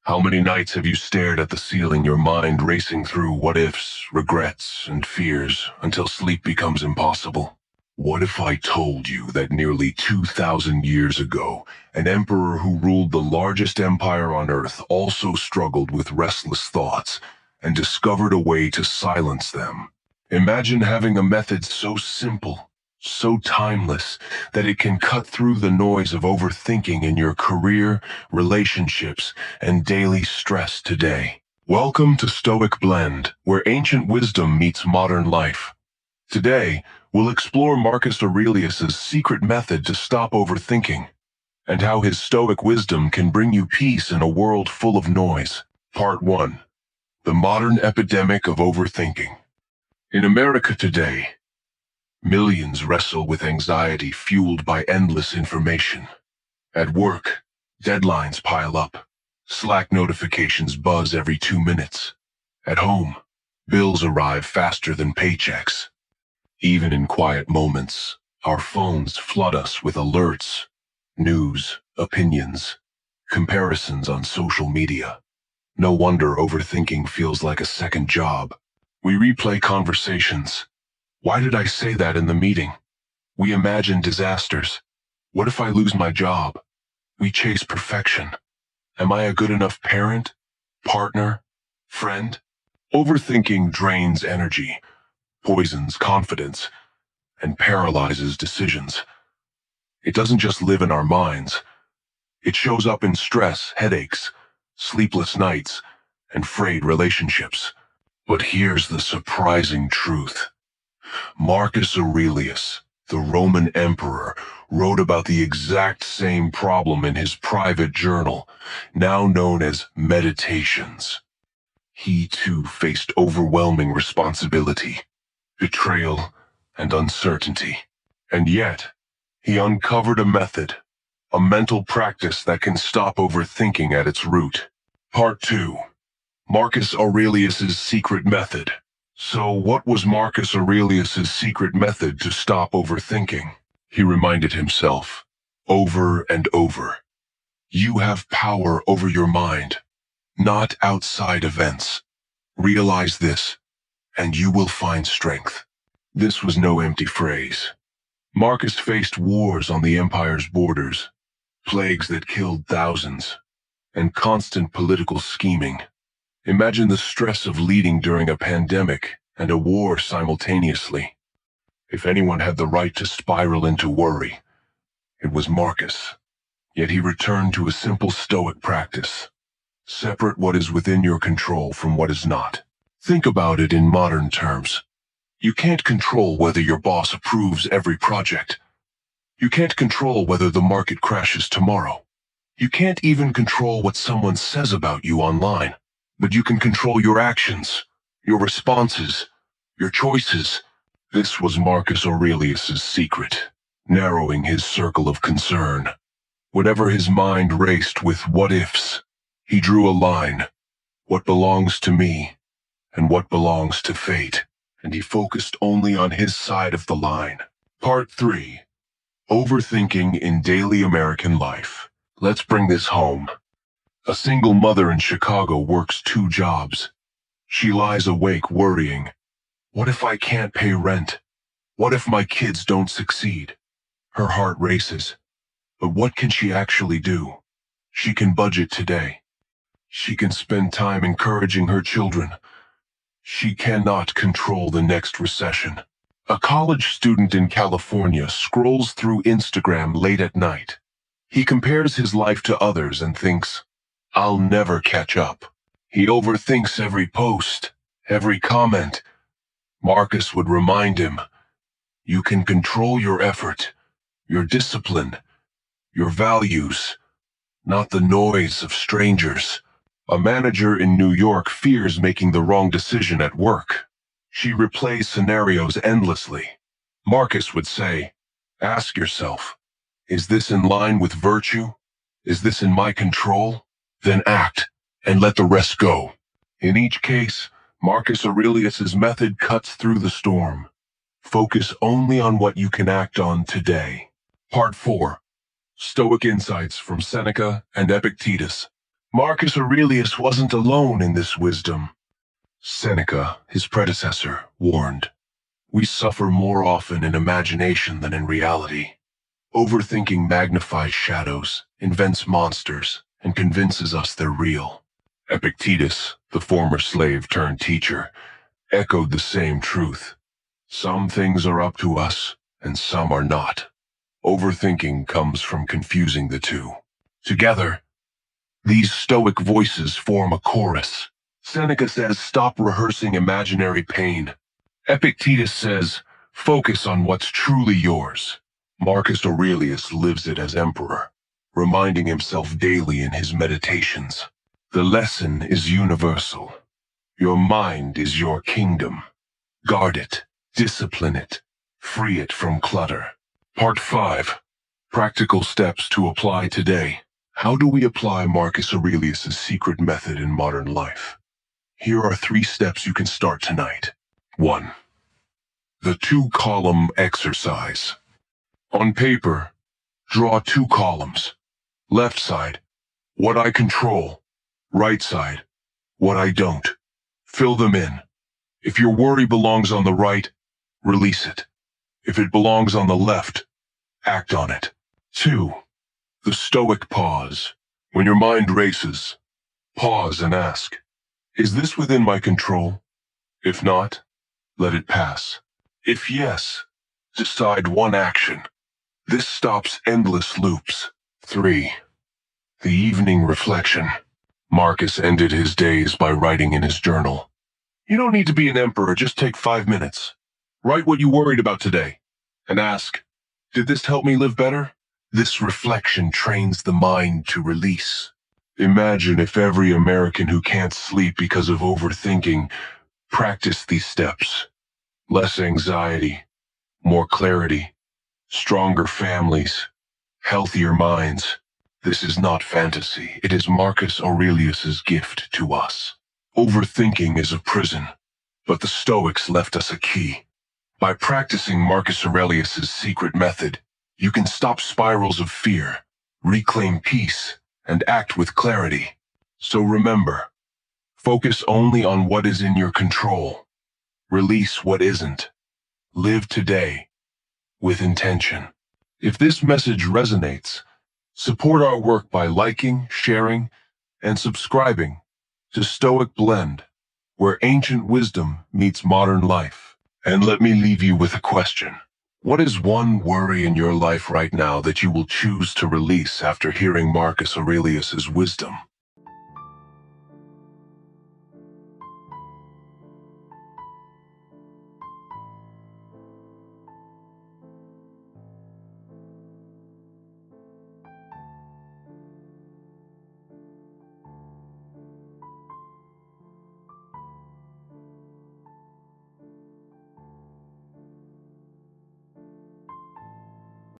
How many nights have you stared at the ceiling, your mind racing through what-ifs, regrets, and fears until sleep becomes impossible? What if I told you that nearly 2,000 years ago, an emperor who ruled the largest empire on earth also struggled with restless thoughts and discovered a way to silence them? Imagine having a method so simple, so timeless, that it can cut through the noise of overthinking in your career, relationships, and daily stress today. Welcome to Stoic Blend, where ancient wisdom meets modern life. Today, we'll explore Marcus Aurelius' secret method to stop overthinking, and how his Stoic wisdom can bring you peace in a world full of noise. Part 1. The Modern Epidemic of Overthinking. In America today, millions wrestle with anxiety fueled by endless information. At work, deadlines pile up. Slack notifications buzz every 2 minutes. At home, bills arrive faster than paychecks. Even in quiet moments, our phones flood us with alerts, news, opinions, comparisons on social media. No wonder overthinking feels like a second job. We replay conversations. Why did I say that in the meeting? We imagine disasters. What if I lose my job? We chase perfection. Am I a good enough parent, partner, friend? Overthinking drains energy, poisons confidence, and paralyzes decisions. It doesn't just live in our minds. It shows up in stress, headaches, sleepless nights, and frayed relationships. But here's the surprising truth. Marcus Aurelius, the Roman emperor, wrote about the exact same problem in his private journal, now known as Meditations. He too faced overwhelming responsibility, betrayal, and uncertainty. And yet, he uncovered a method, a mental practice that can stop overthinking at its root. Part 2. Marcus Aurelius' Secret Method. So what was Marcus Aurelius' secret method to stop overthinking? He reminded himself, over and over, you have power over your mind, not outside events. Realize this, and you will find strength. This was no empty phrase. Marcus faced wars on the empire's borders, plagues that killed thousands, and constant political scheming. Imagine the stress of leading during a pandemic and a war simultaneously. If anyone had the right to spiral into worry, it was Marcus. Yet he returned to a simple Stoic practice. Separate what is within your control from what is not. Think about it in modern terms. You can't control whether your boss approves every project. You can't control whether the market crashes tomorrow. You can't even control what someone says about you online. But you can control your actions, your responses, your choices. This was Marcus Aurelius' secret, narrowing his circle of concern. Whenever his mind raced with what-ifs, he drew a line. What belongs to me, and what belongs to fate. And he focused only on his side of the line. Part 3. Overthinking in Daily American Life. Let's bring this home. A single mother in Chicago works 2 jobs. She lies awake worrying. What if I can't pay rent? What if my kids don't succeed? Her heart races. But what can she actually do? She can budget today. She can spend time encouraging her children. She cannot control the next recession. A college student in California scrolls through Instagram late at night. He compares his life to others and thinks, I'll never catch up. He overthinks every post, every comment. Marcus would remind him, you can control your effort, your discipline, your values, not the noise of strangers. A manager in New York fears making the wrong decision at work. She replays scenarios endlessly. Marcus would say, ask yourself, is this in line with virtue? Is this in my control? Then act, and let the rest go. In each case, Marcus Aurelius' method cuts through the storm. Focus only on what you can act on today. Part 4. Stoic Insights from Seneca and Epictetus. Marcus Aurelius wasn't alone in this wisdom. Seneca, his predecessor, warned, "We suffer more often in imagination than in reality." Overthinking magnifies shadows, invents monsters, and convinces us they're real. Epictetus, the former slave turned teacher, echoed the same truth. Some things are up to us, and some are not. Overthinking comes from confusing the two. Together, these Stoic voices form a chorus. Seneca says, "Stop rehearsing imaginary pain." Epictetus says, "Focus on what's truly yours." Marcus Aurelius lives it as emperor, reminding himself daily in his meditations. The lesson is universal. Your mind is your kingdom. Guard it, discipline it, free it from clutter. Part 5. Practical steps to apply today. How do we apply Marcus Aurelius' secret method in modern life? Here are 3 steps you can start tonight. 1. The 2-column exercise. On paper, draw 2 columns. Left side, what I control. Right side, what I don't. Fill them in. If your worry belongs on the right, release it. If it belongs on the left, act on it. 2. The Stoic pause. When your mind races, pause and ask, is this within my control? If not, let it pass. If yes, decide one action. This stops endless loops. 3. The evening reflection. Marcus ended his days by writing in his journal. You don't need to be an emperor, just take 5 minutes. Write what you worried about today, and ask, did this help me live better? This reflection trains the mind to release. Imagine if every American who can't sleep because of overthinking practiced these steps. Less anxiety, more clarity, stronger families, healthier minds. This is not fantasy. It is Marcus Aurelius' gift to us. Overthinking is a prison, but the Stoics left us a key. By practicing Marcus Aurelius' secret method, you can stop spirals of fear, reclaim peace, and act with clarity. So remember, focus only on what is in your control. Release what isn't. Live today with intention. If this message resonates, support our work by liking, sharing, and subscribing to Stoic Blend, where ancient wisdom meets modern life. And let me leave you with a question. What is one worry in your life right now that you will choose to release after hearing Marcus Aurelius' wisdom?